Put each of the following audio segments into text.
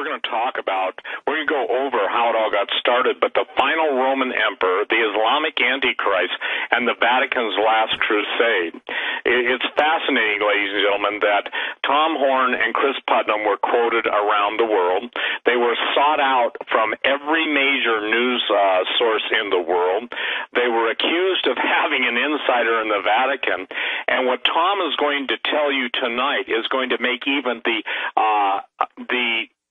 we're going to go over how it all got started, but the final Roman emperor, the Islamic Antichrist, and the Vatican's last crusade. It's fascinating, ladies and gentlemen, that Tom Horn and Chris Putnam were quoted around the world. They were sought out from every major news source in the world. They were accused of having an insider in the Vatican, and what Tom is going to tell you tonight is going to make even the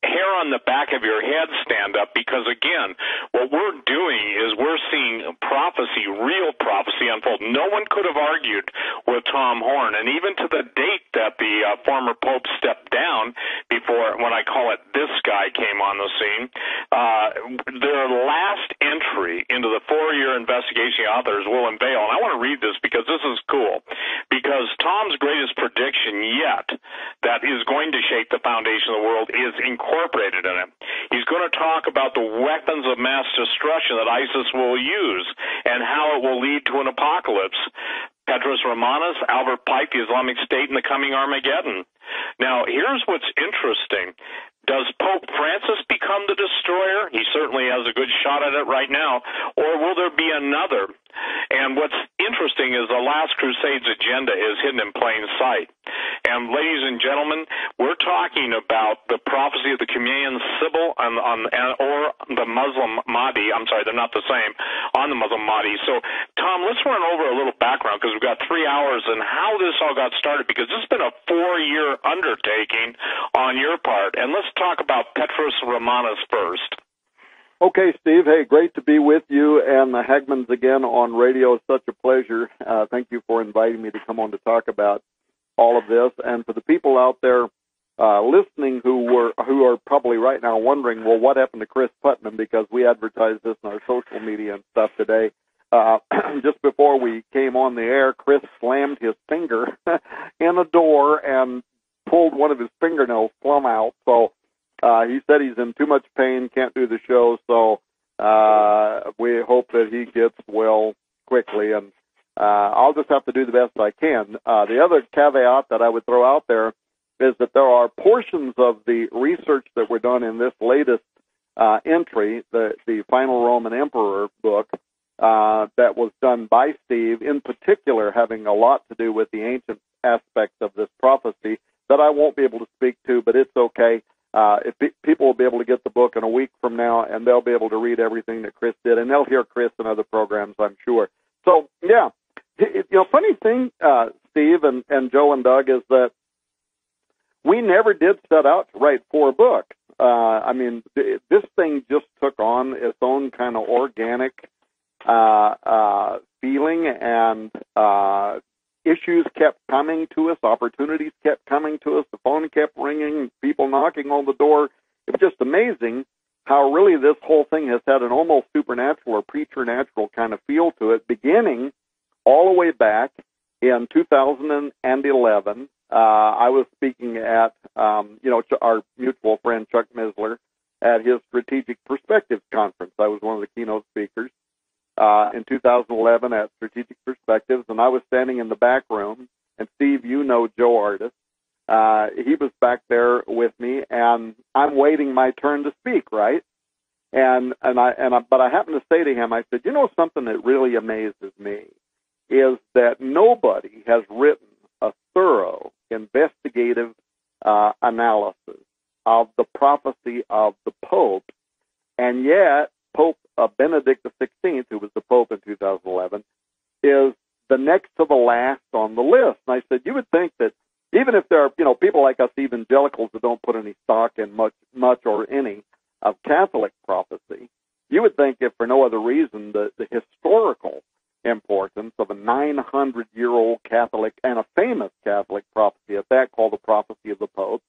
hair on the back of your head stand up, because again, what we're doing is we're seeing prophecy, real prophecy unfold. No one could have argued with Tom Horn, and even to the date that the former Pope stepped down before, when I call it this guy came on the scene, their last entry into the 4-year investigation authors will unveil, and I want to read this because this is cool, because Tom's greatest prediction yet that is going to shake the foundation of the world is incorporated in it. He's going to talk about the weapons of mass destruction that ISIS will use and how it will lead to an apocalypse. Petrus Romanus, Albert Pike, the Islamic State, and the coming Armageddon. Now, here's what's interesting. Does Pope Francis become the destroyer? He certainly has a good shot at it right now. Or will there be another? And what's interesting is the last crusade's agenda is hidden in plain sight. And ladies and gentlemen, we're talking about the prophecy of the Qumran Sibyl or the Muslim Mahdi. I'm sorry, they're not the same, on the Muslim Mahdi. So, Tom, let's run over a little background, because we've got 3 hours, and how this all got started, because this has been a 4-year undertaking on your part. And let's talk about Petrus Romanus first. Okay, Steve. Hey, great to be with you and the Hagmans again on radio. It's such a pleasure. Thank you for inviting me to come on to talk about all of this. And for the people out there listening who are probably right now wondering, well, what happened to Chris Putnam? Because we advertised this in our social media and stuff today. Just before we came on the air, Chris slammed his finger in a door and pulled one of his fingernails plumb out. So he said he's in too much pain, can't do the show. So we hope that he gets well quickly. And I'll just have to do the best I can. The other caveat that I would throw out there is that there are portions of the research that were done in this latest entry, the Final Roman Emperor book, that was done by Steve, in particular having a lot to do with the ancient aspects of this prophecy that I won't be able to speak to, but it's okay. People will be able to get the book in a week from now, and they'll be able to read everything that Chris did, and they'll hear Chris in other programs, I'm sure. So, yeah, funny thing, Steve and Joe and Doug, is that we never did set out to write 4 books. I mean, this thing just took on its own kind of organic feeling, and issues kept coming to us, opportunities kept coming to us, the phone kept ringing, people knocking on the door. It was just amazing how really this whole thing has had an almost supernatural or preternatural kind of feel to it, beginning all the way back in 2011. I was speaking at, our mutual friend Chuck Misler at his Strategic Perspectives Conference. I was one of the keynote speakers in 2011 at Strategic Perspectives, and I was standing in the back room, and Steve, you know Joe Artis. He was back there with me, and I'm waiting my turn to speak, right? But I happened to say to him, I said, something that really amazes me is that nobody has written a thorough investigative analysis of the prophecy of the Pope, and yet Pope Benedict XVI, who was the Pope in 2011, is the next to the last on the list. And I said, you would think that even if there are, people like us evangelicals that don't put any stock in much or any of Catholic prophecy, you would think, if for no other reason, the historical importance of a 900-year-old Catholic and a famous Catholic prophecy at that, called the prophecy of the Pope,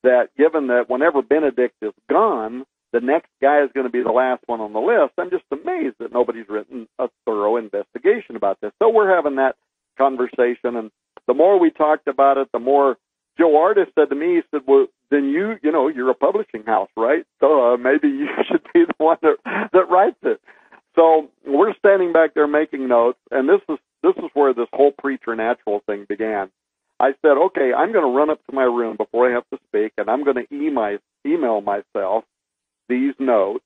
that given that whenever Benedict is gone, the next guy is going to be the last one on the list. I'm just amazed that nobody's written a thorough investigation about this. So we're having that conversation, and the more we talked about it, the more Joe Artis said to me, he said, well, then you're a publishing house, right? So maybe you should be the one that writes it. So we're standing back there making notes, and this is where this whole preternatural thing began. I said, okay, I'm going to run up to my room before I have to speak, and I'm going to email myself these notes,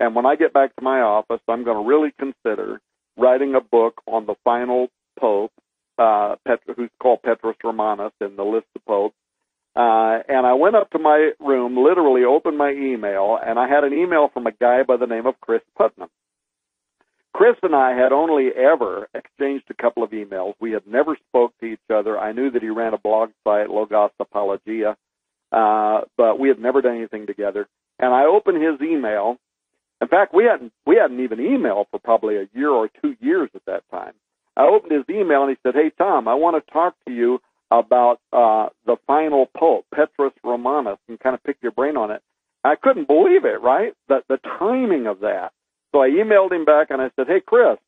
and when I get back to my office, I'm going to really consider writing a book on the final pope, who's called Petrus Romanus in the list of popes. And I went up to my room, literally opened my email, and I had an email from a guy by the name of Chris Putnam. Chris and I had only ever exchanged a couple of emails. We had never spoke to each other. I knew that he ran a blog site, Logos Apologia, but we had never done anything together. And I opened his email. In fact, we hadn't even emailed for probably a year or 2 years at that time. I opened his email and he said, "Hey, Tom, I want to talk to you about the final pope, Petrus Romanus, and kind of pick your brain on it." I couldn't believe it, right? The timing of that. So I emailed him back and I said, "Hey, Chris,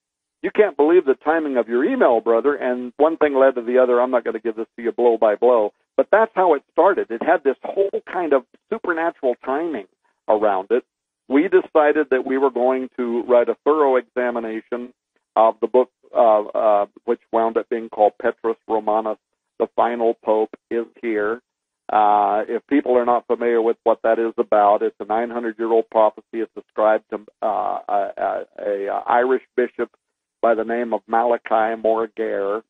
you can't believe the timing of your email, brother." And one thing led to the other. I'm not going to give this to you blow by blow, but that's how it started. It had this whole kind of supernatural timing around it. We decided that we were going to write a thorough examination of the book, which wound up being called Petrus Romanus, The Final Pope Is Here. If people are not familiar with what that is about, it's a 900-year-old prophecy. It's ascribed to a Irish bishop by the name of Malachi Morgare,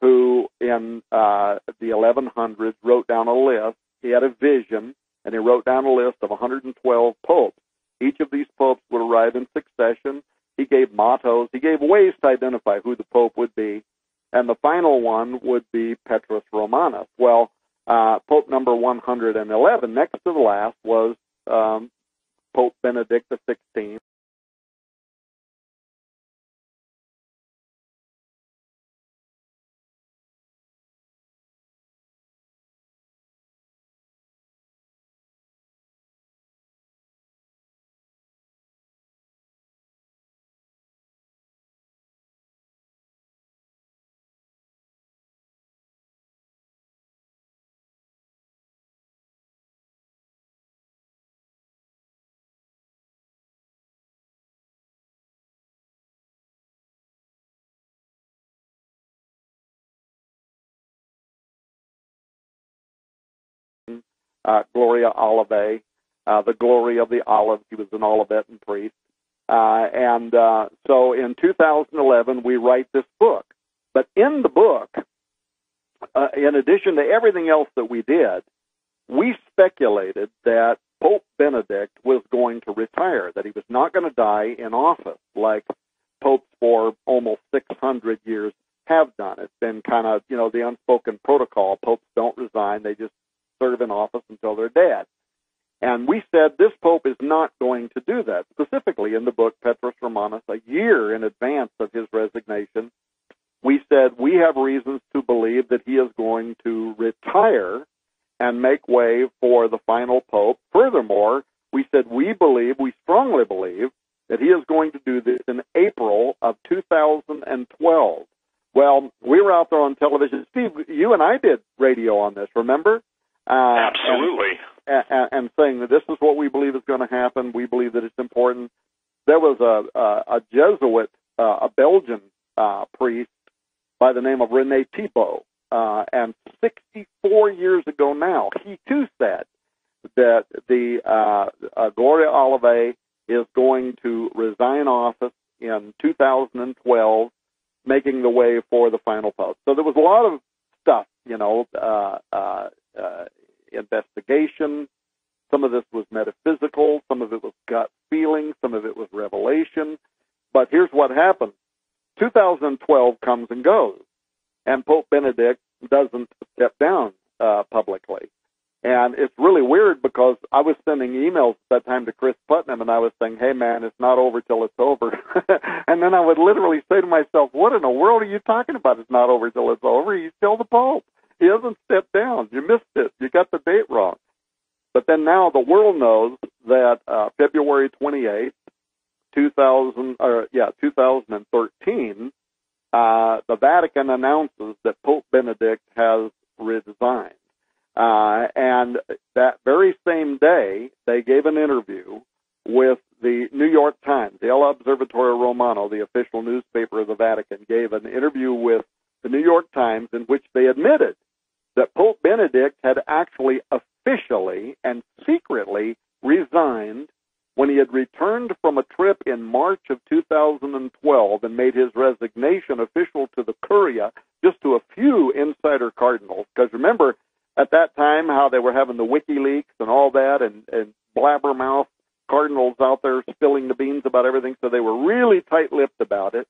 who in the 1100s wrote down a list. He had a vision, and he wrote down a list of 112 popes. Each of these popes would arrive in succession. He gave mottos. He gave ways to identify who the pope would be, and the final one would be Petrus Romanus. Well, Pope number 111, next to the last, was Pope Benedict XVI. Gloria Olivae, the glory of the olives. He was an Olivetan priest. So in 2011, we write this book. But in the book, in addition to everything else that we did, we speculated that Pope Benedict was going to retire, that he was not going to die in office like popes for almost 600 years have done. It's been kind of, the unspoken protocol. Popes don't resign. They just serve in office until they're dead. And we said this pope is not going to do that. Specifically in the book, Petrus Romanus, a year in advance of his resignation, we said we have reasons to believe that he is going to retire and make way for the final pope. Furthermore, we said we strongly believe, that he is going to do this in April of 2012. Well, we were out there on television. Steve, you and I did radio on this, remember? Absolutely. And saying that this is what we believe is going to happen. We believe that it's important. There was a Jesuit, a Belgian priest by the name of René Thibault, and 64 years ago now, he too said that the Gloria Olivae is going to resign office in 2012, making the way for the final pope. So there was a lot of stuff, investigation. Some of this was metaphysical. Some of it was gut feeling. Some of it was revelation. But here's what happened. 2012 comes and goes, and Pope Benedict doesn't step down publicly. And it's really weird because I was sending emails at that time to Chris Putnam, and I was saying, "Hey, man, it's not over till it's over." And then I would literally say to myself, "What in the world are you talking about? It's not over till it's over. He's still the Pope. He hasn't stepped down. You missed it. You got the date wrong." But then now the world knows that February 28th, 2013, the Vatican announces that Pope Benedict has resigned. And that very same day, they gave an interview with the New York Times. The El Observatorio Romano, the official newspaper of the Vatican, gave an interview with the New York Times in which they admitted that Pope Benedict had actually officially and secretly resigned when he had returned from a trip in March of 2012 and made his resignation official to the Curia, just to a few insider cardinals. Because remember, at that time, how they were having the WikiLeaks and all that, and blabbermouth cardinals out there spilling the beans about everything, so they were really tight-lipped about it.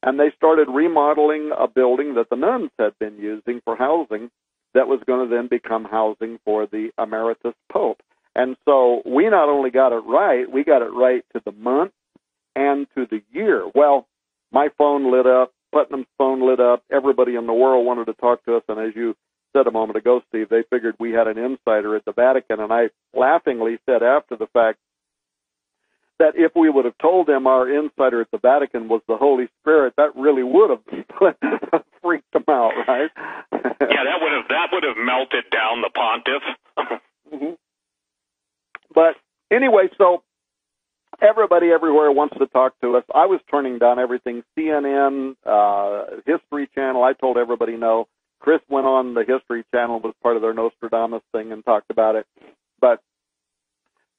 And they started remodeling a building that the nuns had been using for housing that was going to then become housing for the emeritus pope. And so we not only got it right, we got it right to the month and to the year. Well, my phone lit up, Putnam's phone lit up, everybody in the world wanted to talk to us, and as you said a moment ago, Steve, they figured we had an insider at the Vatican, and I laughingly said after the fact that if we would have told them our insider at the Vatican was the Holy Spirit, that really would have freaked them out, right? Yeah, that would have melted down the pontiff. Mm-hmm. But anyway, so everybody everywhere wants to talk to us. I was turning down everything, CNN, History Channel. I told everybody no. Chris went on the History Channel, was part of their Nostradamus thing, and talked about it. But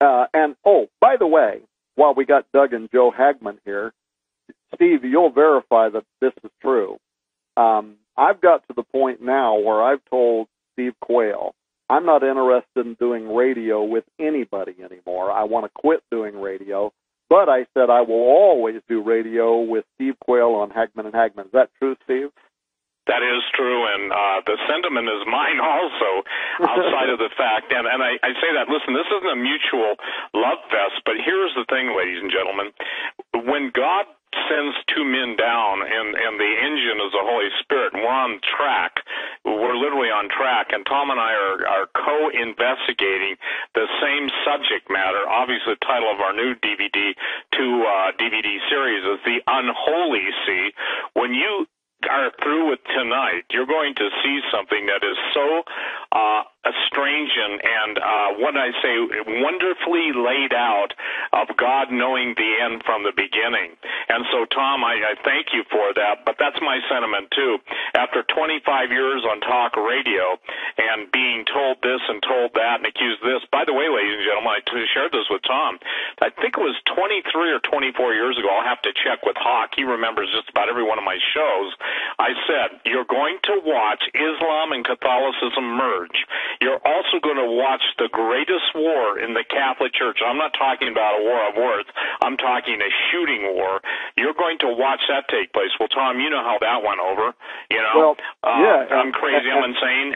by the way, while we got Doug and Joe Hagman here, Steve, you'll verify that this is true. I've got to the point now where I've told Steve Quayle, I'm not interested in doing radio with anybody anymore. I want to quit doing radio. But I said I will always do radio with Steve Quayle on Hagman and Hagman. Is that true, Steve? That is true, and the sentiment is mine also, outside of the fact. And I say that, listen, this isn't a mutual love fest, but here's the thing, ladies and gentlemen. When God sends two men down, and the engine is the Holy Spirit, and we're on track, we're literally on track, and Tom and I are co-investigating the same subject matter. Obviously, the title of our new DVD series is The Unholy See. When you are through with tonight, you're going to see something that is so strange and what I say, wonderfully laid out of God knowing the end from the beginning. And so, Tom, I thank you for that, but that's my sentiment, too. After 25 years on talk radio and being told this and told that and accused this, by the way, ladies and gentlemen, I shared this with Tom. I think it was 23 or 24 years ago. I'll have to check with Hawk. He remembers just about every one of my shows. I said, you're going to watch Islam and Catholicism merge. You're also going to watch the greatest war in the Catholic Church. I'm not talking about a war of words. I'm talking a shooting war. You're going to watch that take place. Well, Tom, you know how that went over. You know, I'm crazy. I'm insane.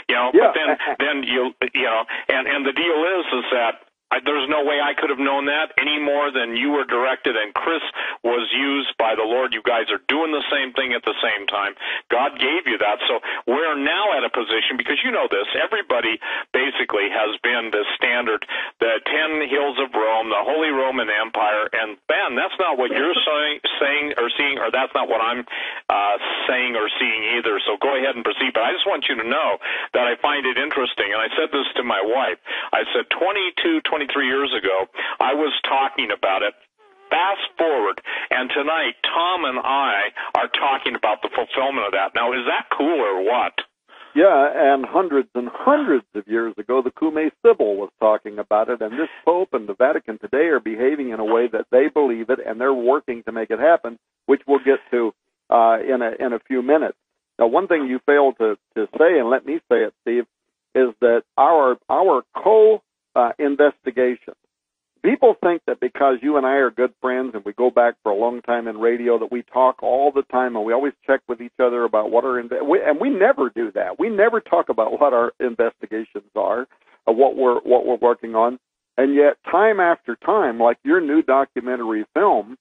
You know, but then you know, and the deal is that there's no way I could have known that any more than you were directed, and Chris was used by the Lord. You guys are doing the same thing at the same time. God gave you that. So we're now at a position, because you know this, everybody basically has been the standard, the 10 hills of Rome, the Holy Roman Empire, and Ben, that's not what you're saying or seeing, or that's not what I'm saying or seeing either. So go ahead and proceed. But I just want you to know that I find it interesting, and I said this to my wife. I said 23 years ago, I was talking about it. Fast forward, and tonight, Tom and I are talking about the fulfillment of that. Now, is that cool or what? Yeah, and hundreds of years ago, the Cumae Sibyl was talking about it, and this Pope and the Vatican today are behaving in a way that they believe it, and they're working to make it happen, which we'll get to in a few minutes. Now, one thing you failed to say, and let me say it, Steve, is that our investigation. People think that because you and I are good friends and we go back for a long time in radio that we talk all the time and we always check with each other about what our and we never do that. We never talk about what our investigations are, what we're working on, and yet time after time, like your new documentary film,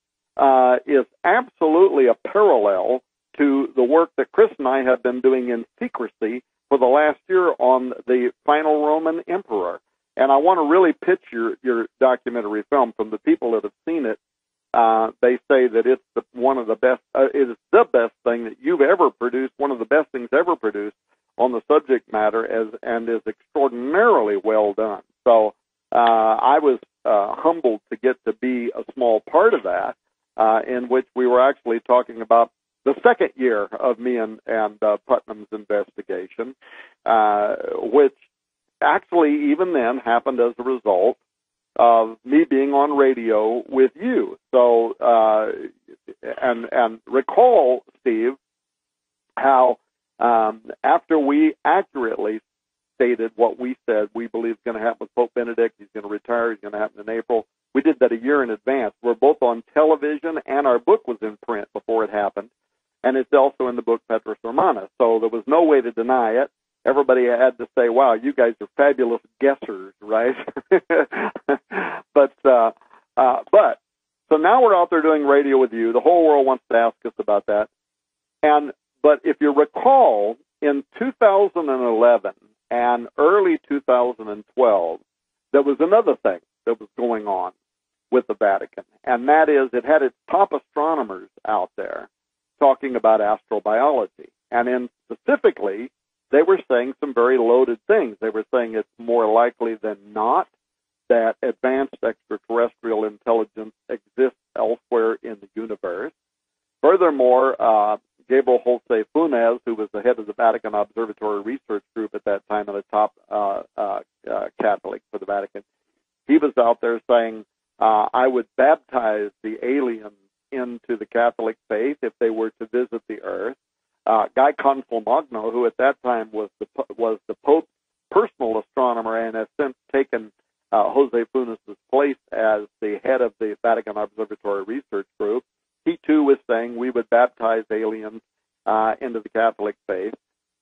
is absolutely a parallel to the work that Chris and I have been doing in secrecy for the last year on the final Roman emperor. And I want to really pitch your documentary film. From the people that have seen it, they say that it's one of the best. It is the best thing that you've ever produced. One of the best things ever produced on the subject matter, and is extraordinarily well done. So I was humbled to get to be a small part of that, in which we were actually talking about the second year of me and Putnam's investigation, which actually even then happened as a result of me being on radio with you. So, and recall, Steve, how after we accurately stated what we said we believe is going to happen with Pope Benedict, he's going to retire, he's going to happen in April. We did that a year in advance. We're both on television, and our book was in print before it happened, and it's also in the book Petrus Hermanus. So there was no way to deny it. Everybody had to say, wow, you guys are fabulous guessers, right? But so now we're out there doing radio with you. The whole world wants to ask us about that. But if you recall, in 2011 and early 2012, there was another thing that was going on with the Vatican, and that is it had its top astronomers out there talking about astrobiology. And specifically, they were saying some very loaded things. They were saying it's more likely than not that advanced extraterrestrial intelligence exists elsewhere in the universe. Furthermore, Gabriel Jose Funes, who was the head of the Vatican Observatory Research Group at that time and a top Catholic for the Vatican, he was out there saying, I would baptize the aliens into the Catholic faith if they were to visit the Earth. Guy Consolmagno, who at that time was the Pope's personal astronomer and has since taken Jose Funes' place as the head of the Vatican Observatory Research Group, he too was saying we would baptize aliens into the Catholic faith.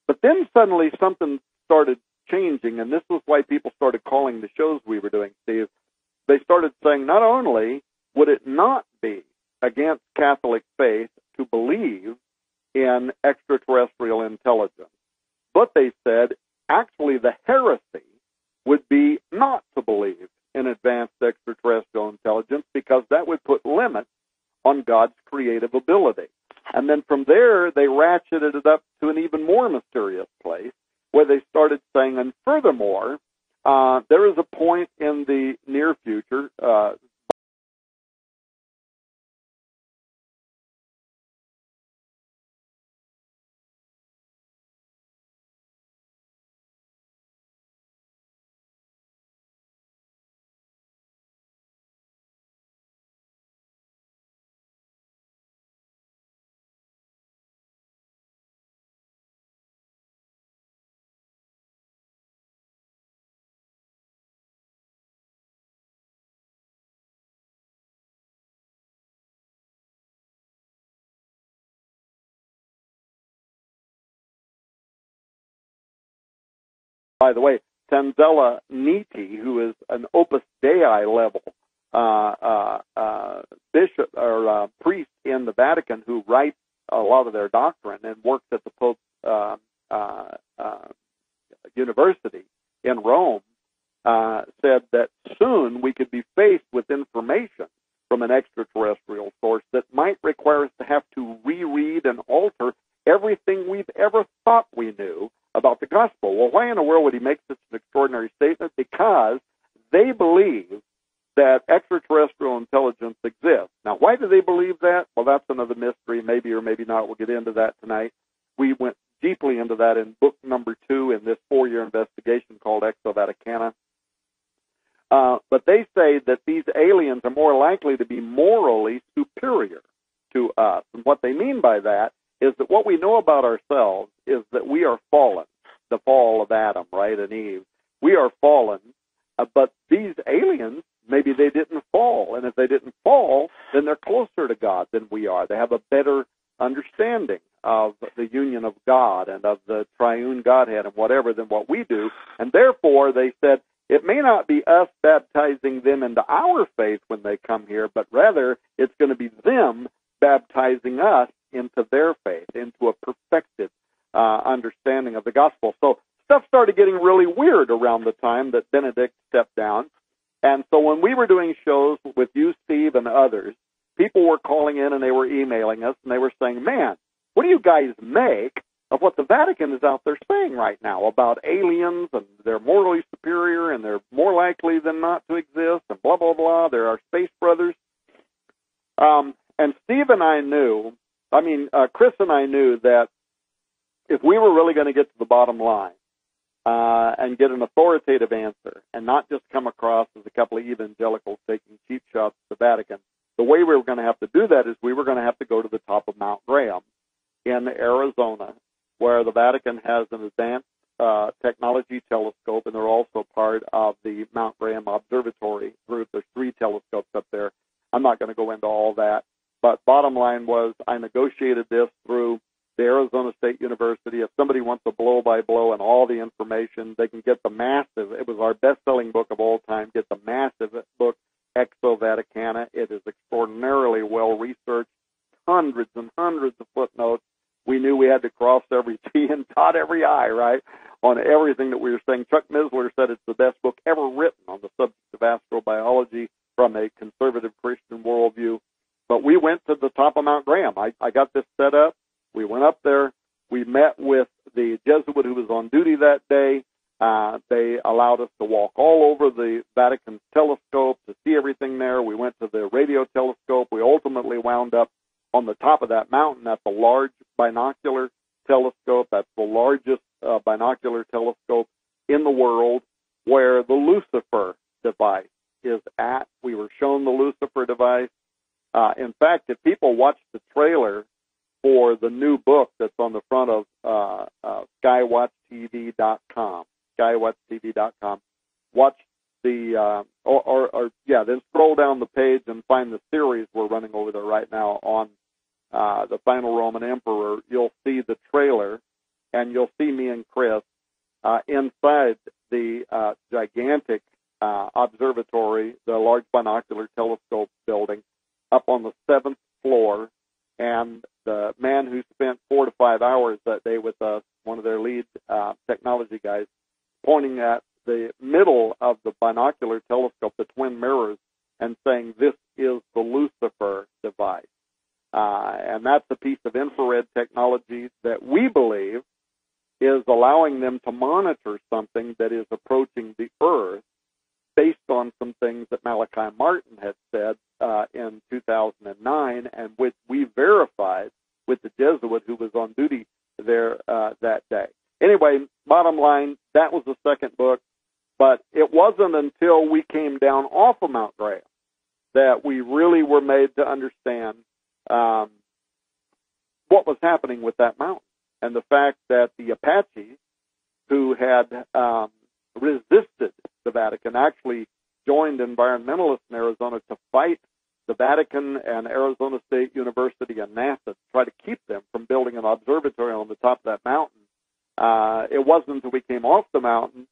But then suddenly something started changing, and this was why people started calling the shows we were doing, Steve. They started saying not only would it not be against Catholic faith to believe in extraterrestrial intelligence, but they said actually the heresy would be not to believe in advanced extraterrestrial intelligence because that would put limits on God's creative ability. And then from there, they ratcheted it up to an even more mysterious place where they started saying, and furthermore, there is a point in the near future, by the way, Tanzella Niti, who is an Opus Dei level bishop or priest in the Vatican who writes a lot of their doctrine and works at the Pope's university in Rome, said that soon we could be faced with information from an extraterrestrial source that might require us to have to reread and alter everything we've ever thought we knew about the gospel. Well, why in the world would he make such an extraordinary statement? Because they believe that extraterrestrial intelligence exists. Now, why do they believe that? Well, that's another mystery, maybe or maybe not. We'll get into that tonight. We went deeply into that in book number 2 in this 4-year investigation called Exo Vaticana. But they say that these aliens are more likely to be morally superior to us. And what they mean by that is that what we know about ourselves is that we are fallen, the fall of Adam, right, and Eve. We are fallen, but these aliens, maybe they didn't fall. And if they didn't fall, then they're closer to God than we are. They have a better understanding of the union of God and of the triune Godhead and whatever than what we do. And therefore, they said, it may not be us baptizing them into our faith when they come here, but rather it's going to be them baptizing us into their faith, into a perfected understanding of the gospel. So stuff started getting really weird around the time that Benedict stepped down. And so when we were doing shows with you, Steve, and others, people were calling in and they were emailing us and they were saying, man, what do you guys make of what the Vatican is out there saying right now about aliens and they're morally superior and they're more likely than not to exist and blah, blah, blah. They're our space brothers. And Steve and I knew I mean, Chris and I knew that if we were really going to get to the bottom line and get an authoritative answer and not just come across as a couple of evangelicals taking cheap shots at the Vatican, the way we were going to have to do that is we were going to have to go to the top of Mount Graham in Arizona, where the Vatican has an advanced technology telescope, and they're also part of the Mount Graham Observatory group. There's 3 telescopes up there. I'm not going to go into all that, but bottom line was I negotiated this through the Arizona State University. If somebody wants a blow-by-blow and all the information, they can get the massive, it was our best-selling book of all time, get the massive book, Exo Vaticana. It is extraordinarily well-researched, hundreds and hundreds of footnotes. We knew we had to cross every T and dot every I, right, on everything that we were saying. Chuck Missler said it's the best book ever written on the subject of astrobiology from a conservative Christian worldview. But we went to the top of Mount Graham. I got this set up. We went up there. We met with the Jesuit who was on duty that day. They allowed us to walk all over the Vatican's telescope to see everything there. We went to the radio telescope. We ultimately wound up on the top of that mountain at the large binocular telescope. That's the largest binocular telescope in the world, where the Lucifer device is at. We were shown the Lucifer device. In fact, if people watch the trailer for the new book that's on the front of skywatchtv.com, watch the, then scroll down the page and find the series we're running over there right now on the Final Roman Emperor. You'll see the trailer, and you'll see me and Chris inside the gigantic observatory, the large binocular telescope building, up on the 7th floor. And the man who spent 4 to 5 hours that day with us, one of their lead technology guys, pointing at the middle of the binocular telescope, the twin mirrors, and saying, "This is the Lucifer device." And that's a piece of infrared technology that we believe is allowing them to monitor something that is approaching the Earth based on some things that Malachi Martin had said in 2009, and which we verified with the Jesuit who was on duty there that day. Anyway, bottom line, that was the second book, but it wasn't until we came down off of Mount Graham that we really were made to understand what was happening with that mountain, and the fact that the Apaches, who had resisted the Vatican, actually joined environmentalists in Arizona to fight the Vatican and Arizona State University and NASA to try to keep them from building an observatory on the top of that mountain. It wasn't until we came off the mountain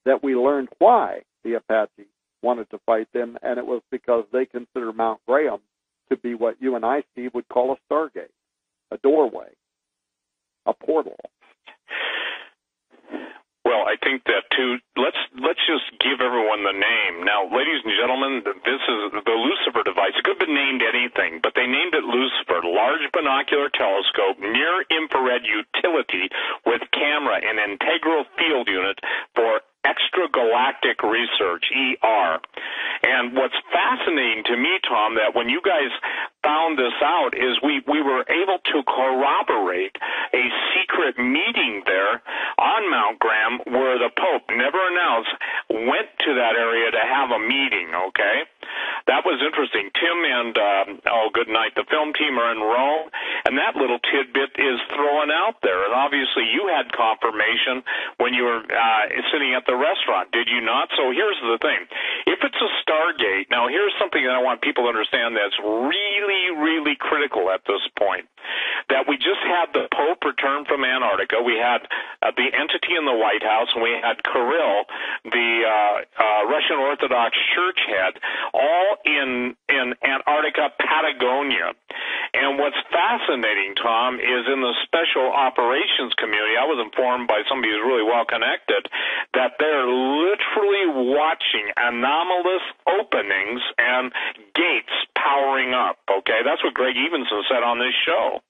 that we learned why the Apache wanted to fight them, and it was because they consider Mount Graham to be what you and I, Steve, would call a stargate, a doorway, a portal. Well, I think that too. Let's just give everyone the name now, ladies and gentlemen. This is the Lucifer device. It could have been named anything, but they named it Lucifer, Large Binocular Telescope, Near Infrared Utility with Camera and Integral Field Unit for Extragalactic Research, ER. And what's fascinating to me, Tom, that when you guys found this out is we were able to corroborate a secret meeting there on Mount Graham where the Pope, never announced, went to that area to have a meeting, okay? That was interesting. Tim and, good night, the film team are in Rome, and that little tidbit is thrown out there. And obviously you had confirmation when you were sitting at the restaurant, did you not? So here's the thing. If it's a Stargate, now here's something that I want people to understand that's really, really critical at this point, that we just had the Pope return from Antarctica. We had the entity in the White House, and we had Kirill, the Russian Orthodox Church head, all in Antarctica, Patagonia. And what's fascinating, Tom, is in the special operations community, I was informed by somebody who's really well connected, that they're literally watching anomalous openings and gates powering up, okay? That's what Greg Evenson said on this show.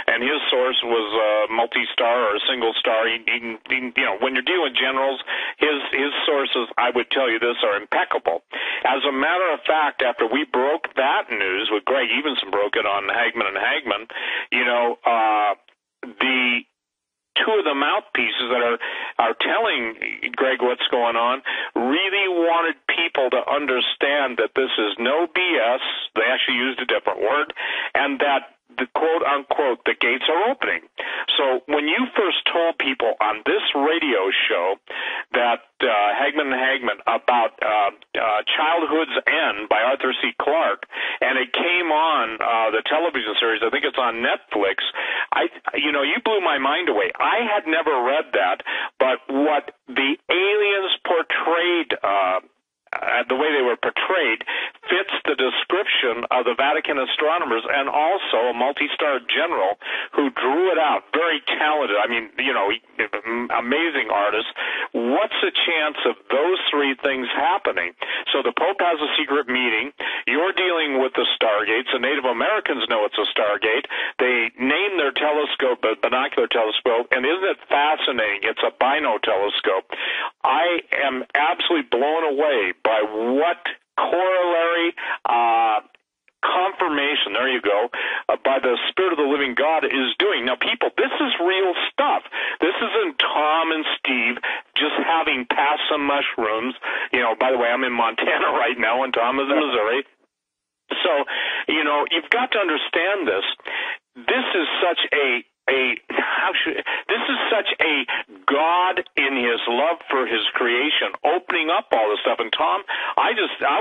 And his source was multi-star or a single star. When you're dealing with generals, his sources, I would tell you this, are impeccable. As a matter of fact, after we broke that news, with Greg Evenson broke it on Hagman and Hagman, the two of the mouthpieces that are telling Greg what's going on really wanted people to understand that this is no BS. They actually used a different word, and that the quote unquote the gates are opening. So when you first told people on this radio show that Hagman and Hagman about Childhood's End by Arthur C. Clarke, and it came on the television series, I think it's on Netflix, you blew my mind away. I had never read that, but what the aliens portrayed, the way they were portrayed, fits the description of the Vatican astronomers and also a multi-star general who drew it out. Very talented. I mean, amazing artist. What's the chance of those three things happening? So the Pope has a secret meeting. You're dealing with the stargates. The Native Americans know it's a stargate. They name their telescope a binocular telescope, and isn't it fascinating? It's a bino telescope. I am absolutely blown away by what corollary confirmation, there you go, by the Spirit of the living God is doing. Now, people, this is real stuff. This isn't Tom and Steve just having passed some mushrooms. By the way, I'm in Montana right now, and Tom is in Missouri. So, you've got to understand this. This is such this is such a God in his love for his creation opening up all this stuff. And Tom, I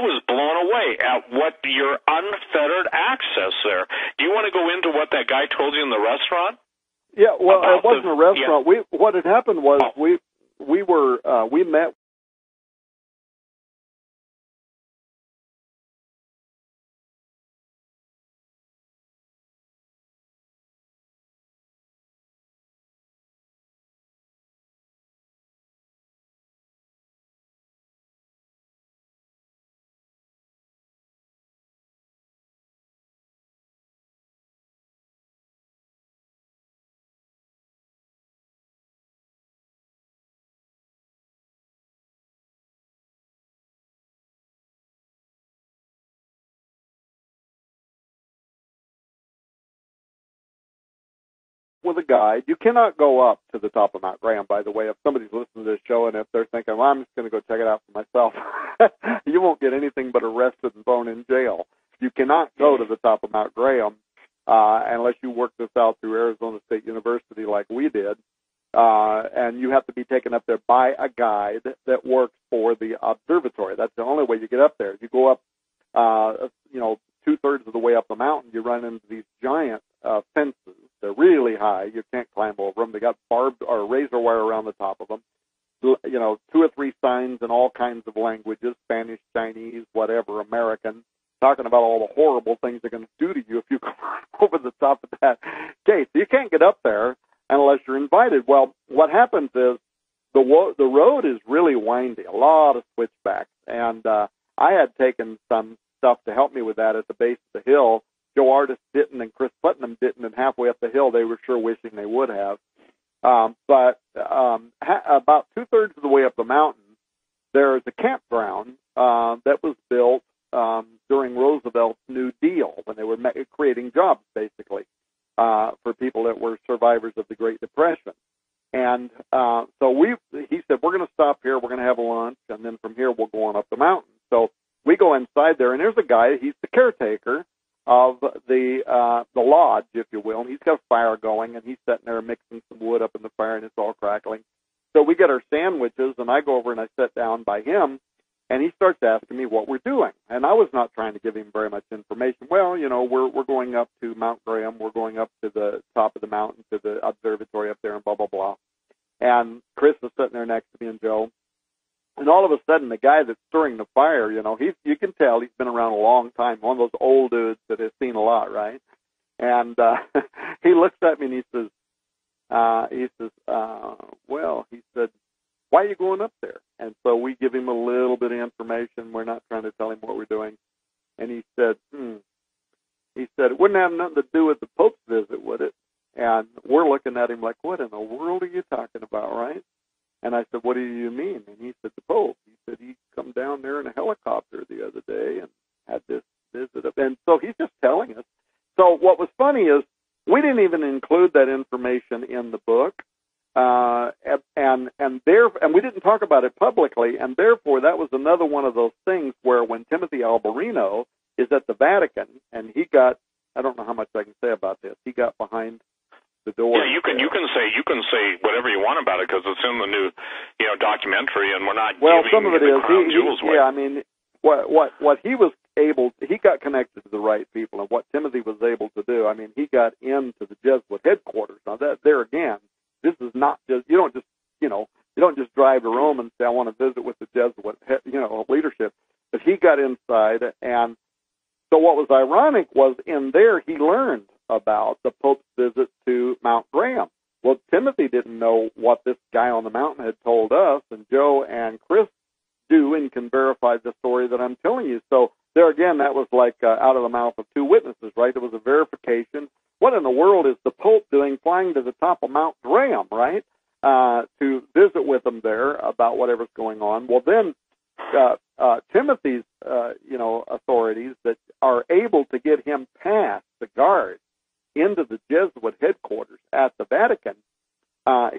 was blown away at what your unfettered access there. Do you want to go into what that guy told you in the restaurant? Yeah, well, it wasn't a restaurant. Yeah. What had happened was we met. With a guide. You cannot go up to the top of Mount Graham, by the way, if somebody's listening to this show and if they're thinking, well, I'm just going to go check it out for myself, you won't get anything but arrested and thrown in jail. You cannot go to the top of Mount Graham unless you work this out through Arizona State University like we did, and you have to be taken up there by a guide that works for the observatory. That's the only way you get up there. If you go up, two-thirds of the way up the mountain, you run into these giant fences. They're really high. You can't climb over them. They got barbed or razor wire around the top of them. 2 or 3 signs in all kinds of languages, Spanish, Chinese, whatever, American, talking about all the horrible things they're going to do to you if you go over the top of that gate. So you can't get up there unless you're invited. Well, what happens is the road is really windy, a lot of switchbacks, and I had taken some stuff to help me with that at the base of the hill. Joe Artist didn't, and Chris Putnam didn't, and halfway up the hill they were sure wishing they would have. But about 2/3 of the way up the mountain, there's a campground that was built during Roosevelt's New Deal, when they were creating jobs, basically, for people that were survivors of the Great Depression. And so he said, we're going to stop here, we're going to have lunch, and then from here we'll go on up the mountain. So we go inside there, and there's a guy, he's the caretaker of the lodge, if you will, and he's got a fire going, and he's sitting there mixing some wood up in the fire, and it's all crackling. So we get our sandwiches, and I go over and I sit down by him, and he starts asking me what we're doing. And I was not trying to give him very much information. Well, we're going up to Mount Graham, we're going up to the top of the mountain, to the observatory up there, and blah, blah, blah. And Chris was sitting there next to me, and Joe. And all of a sudden, the guy that's stirring the fire, you can tell he's been around a long time, one of those old dudes that has seen a lot, right? And he looks at me and he said, why are you going up there? And so we give him a little bit of information. We're not trying to tell him what we're doing. And he said, it wouldn't have nothing to do with the Pope's visit, would it? And we're looking at him like, what in the world are you talking about, right? And I said, what do you mean? And he said, the Pope. He said he come down there in a helicopter the other day and had this visit. And so he's just telling us. So what was funny is we didn't even include that information in the book, and we didn't talk about it publicly, and therefore that was another one of those things where when Timothy Alberino is at the Vatican, and he got, I don't know how much I can say about this, he got behind the door. Yeah, you can say whatever you want about it because it's in the new, documentary, and we're not. Well, giving some of it is. Yeah, I mean, what he was able, he got connected to the right people, and what Timothy was able to do. I mean, he got into the Jesuit headquarters. Now that there again, this is not just you don't just drive to Rome and say I want to visit with the Jesuit leadership, but he got inside, and so what was ironic was in there he learned about the Pope's visit to Mount Graham. Well, Timothy didn't know what this guy on the mountain had told us, and Joe and Chris do and can verify the story that I'm telling you. So there again, that was like out of the mouth of two witnesses, right? It was a verification. What in the world is the Pope doing flying to the top of Mount Graham, right, to visit with them there about whatever's going on? Well, then Timothy's, authorities that are able to get him past the guards into the Jesuit headquarters at the Vatican,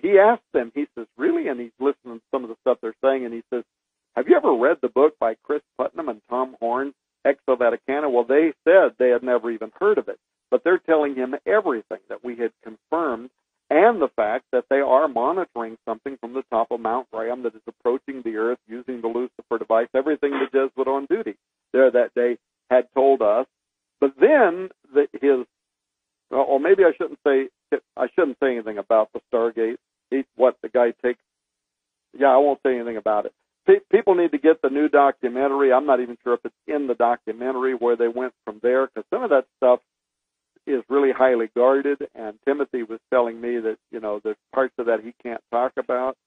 he asked them, he says, really? And he's listening to some of the stuff they're saying, and he says, have you ever read the book by Chris Putnam and Tom Horn, Exo Vaticana? Well, they said they had never even heard of it, but they're telling him everything that we had confirmed and the fact that they are monitoring something from the top of Mount Graham that is approaching the Earth using the Lucifer device, everything the Jesuit on duty there that day had told us. But then maybe I shouldn't say anything about the Stargate, what the guy takes. Yeah, I won't say anything about it. People need to get the new documentary. I'm not even sure if it's in the documentary where they went from there, because some of that stuff is really highly guarded, and Timothy was telling me that, there's parts of that he can't talk about.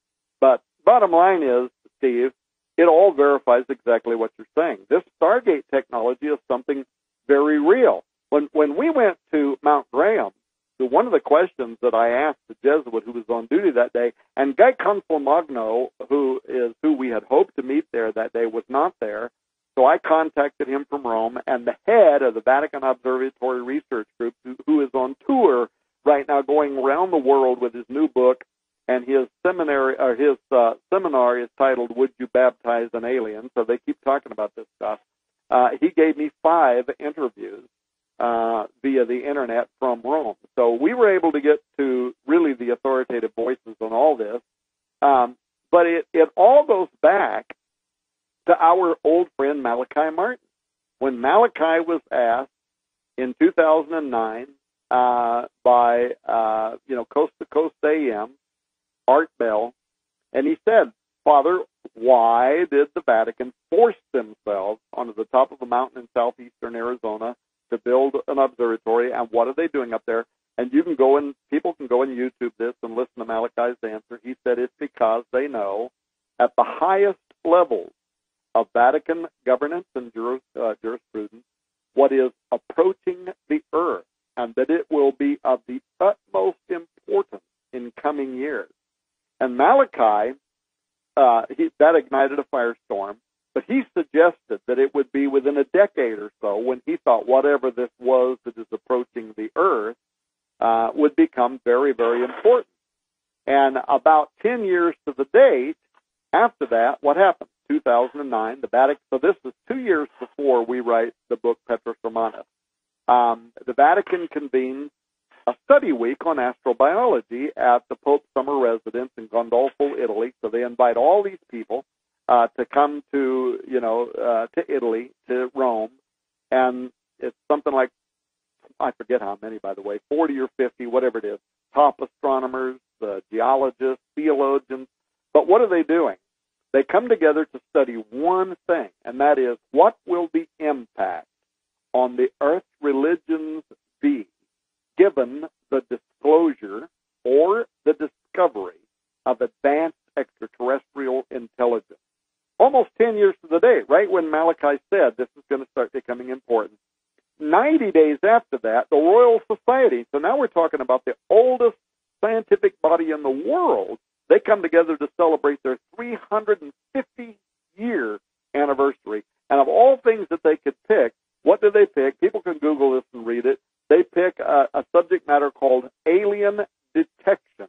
But bottom line is, Steve, it all verifies exactly what you're saying. This Stargate technology is something very real. When we went to Mount Graham, one of the questions that I asked the Jesuit who was on duty that day, and Guy Consolmagno, who we had hoped to meet there that day, was not there. So I contacted him from Rome, and the head of the Vatican Observatory Research Group, who is on tour right now, going around the world with his new book, and his seminar is titled "Would You Baptize an Alien?" So they keep talking about this stuff. He gave me 5 interviews via the internet from Rome. So we were able to get to really the authoritative voices on all this. But it all goes back to our old friend Malachi Martin. When Malachi was asked in 2009 by Coast to Coast AM, Art Bell, and he said, Father, why did the Vatican force themselves onto the top of a mountain in southeastern Arizona to build an observatory, and what are they doing up there? And people can go and YouTube this and listen to Malachi's answer. He said it's because they know at the highest levels of Vatican governance and jurisprudence what is approaching the earth, and that it will be of the utmost importance in coming years. And Malachi, that ignited a firestorm, but he suggested that it would be within a decade or so when he thought whatever this was that is approaching the earth would become very, very important. And about 10 years to the date, after that, what happened? 2009, the Vatican. So this is 2 years before we write the book Petrus Romanus. The Vatican convenes a study week on astrobiology at the Pope's summer residence in Gondolfo, Italy. So they invite all these people to come to Italy, to Rome, and it's something like, I forget how many, by the way, 40 or 50, whatever it is, top astronomers, geologists, theologians. But what are they doing? They come together to study one thing, and that is, what will the impact on the earth's religions be given the disclosure or the discovery of advanced extraterrestrial intelligence? Almost 10 years to the day, right when Malachi said this is going to start becoming important. 90 days after that, the Royal Society, so now we're talking about the oldest scientific body in the world They come together to celebrate their 350-year anniversary. And of all things that they could pick, what do they pick? People can Google this and read it. They pick a subject matter called alien detection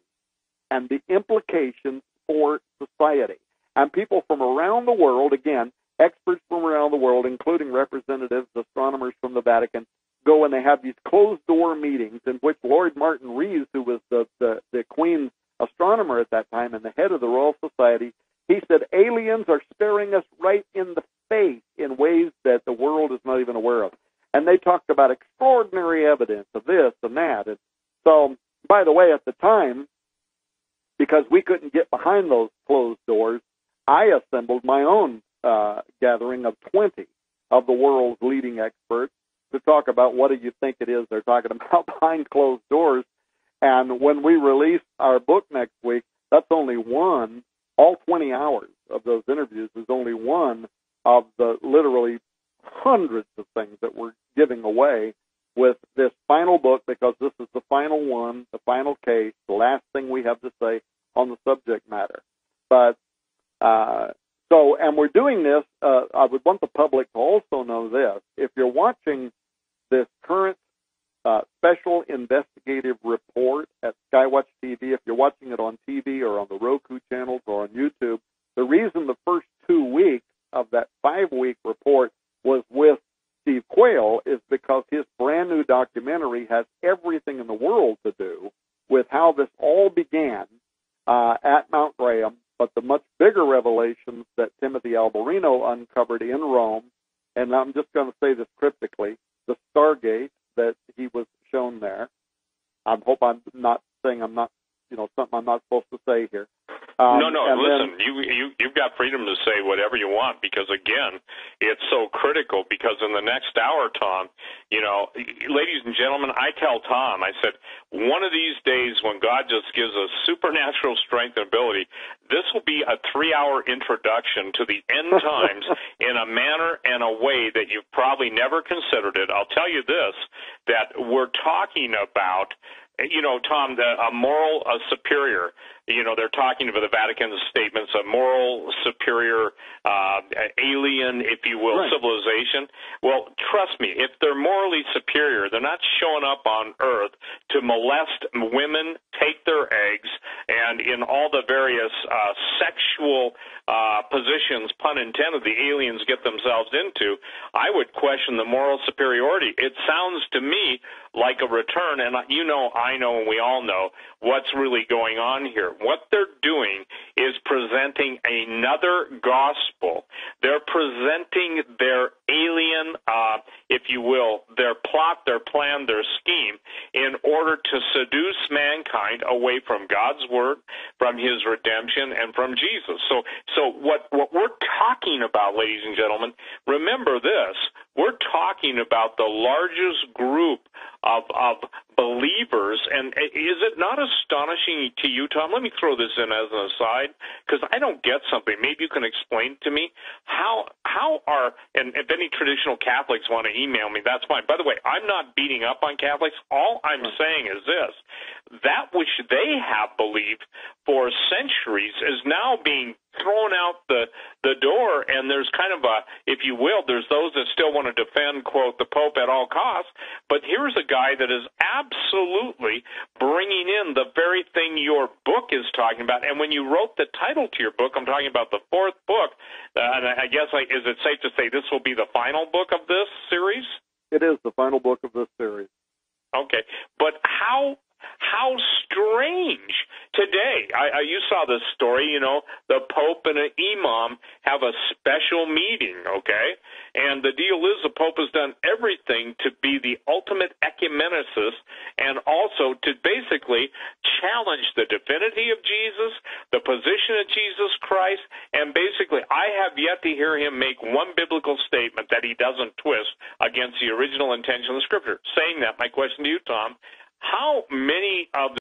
and the implications for society. And people from around the world, again, experts from around the world, including representatives, astronomers from the Vatican, go and they have these closed-door meetings in which Lord Martin Rees, who was the Queen's astronomer at that time and the head of the Royal Society, he said, aliens are staring us right in the face in ways that the world is not even aware of. And they talked about extraordinary evidence of this and that. And so, by the way, at the time, because we couldn't get behind those closed doors, I assembled my own gathering of 20 of the world's leading experts to talk about what do you think it is they're talking about behind closed doors. And when we release our book next week, that's only one. All 20 hours of those interviews is only one of the literally hundreds of things that we're giving away with this final book, because this is the final one, the final case, the last thing we have to say on the subject matter. But and we're doing this, I would want the public to also know this. If you're watching this current special investigative report at Skywatch TV, if you're watching it on TV or on the Roku channels or on YouTube, the reason the first 2 weeks of that 5-week report was with Steve Quayle is because his brand new documentary has everything in the world to do with how this all began at Mount Graham, but the much bigger revelations that Timothy Alberino uncovered in Rome, and I'm just going to say this cryptically, the Stargate that he was shown there. I hope I'm not saying I'm not, something I'm not supposed to say here. No, listen, you've got freedom to say whatever you want, because, again, it's so critical, because in the next hour, Tom, ladies and gentlemen, I tell Tom, I said, one of these days when God just gives us supernatural strength and ability, this will be a 3-hour introduction to the end times in a manner and a way that you've probably never considered it. I'll tell you this, that we're talking about, Tom, a moral superior. They're talking about the Vatican's statements, a moral superior alien, if you will, right, civilization. Well, trust me, if they're morally superior, they're not showing up on Earth to molest women, take their eggs, and in all the various sexual positions, pun intended, the aliens get themselves into. I would question the moral superiority. It sounds to me like a return, and I know, and we all know what's really going on here. What they're doing is presenting another gospel. They're presenting their alien, if you will, their plot, their plan, their scheme in order to seduce mankind away from God's word, from his redemption, and from Jesus. So what we're talking about, ladies and gentlemen, remember this, we're talking about the largest group of believers, and is it not astonishing to you, Tom? Let me throw this in as an aside, because I don't get something. Maybe you can explain to me how are, and if any traditional Catholics want to email me, that's fine. By the way, I'm not beating up on Catholics. All I'm saying is this, that which they have believed for centuries is now being thrown out the door, and there's kind of a, if you will, there's those that still want to defend, quote, the Pope at all costs, but here's a guy that is absolutely bringing in the very thing your book is talking about. And when you wrote the title to your book, I'm talking about the 4th book, and I guess, is it safe to say this will be the final book of this series? It is the final book of this series. Okay, but how strange today. You saw this story, the Pope and an imam have a special meeting, okay? And the deal is the Pope has done everything to be the ultimate ecumenicist and also to basically challenge the divinity of Jesus, the position of Jesus Christ, and basically I have yet to hear him make one biblical statement that he doesn't twist against the original intention of the Scripture. Saying that, my question to you, Tom, how many of